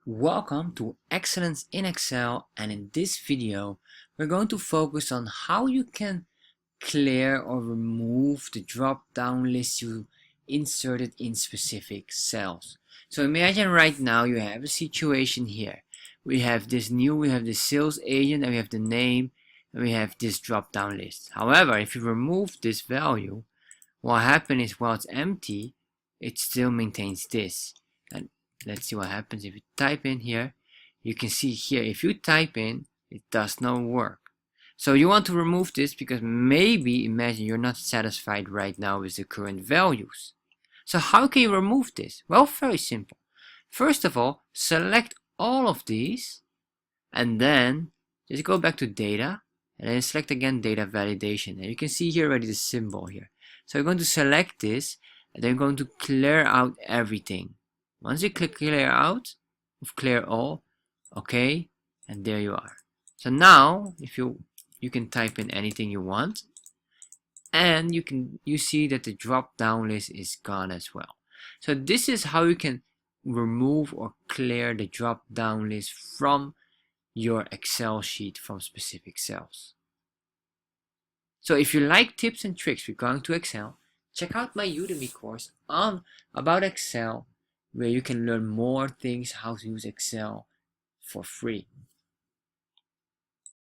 Welcome to Excellence in Excel, and in this video we're going to focus on how you can clear or remove the drop-down list you inserted in specific cells. So imagine right now you have a situation here. We have this sales agent, and we have the name, and we have this drop-down list. However, if you remove this value, what happens is while it's empty, it still maintains this. And let's see what happens if you type in here. You can see here, if you type in, it does not work. So you want to remove this because maybe, imagine you're not satisfied right now with the current values. So how can you remove this? Well, very simple. First of all, select all of these and then just go back to data and then select again data validation. And you can see here already the symbol here. So you're going to select this and then you're going to clear out everything. Once you click clear out, clear all, okay, and there you are. So now if you can type in anything you want, and you see that the drop down list is gone as well. So this is how you can remove or clear the drop down list from your Excel sheet from specific cells. So if you like tips and tricks regarding to Excel, check out my Udemy course about Excel, where you can learn more things how to use Excel for free.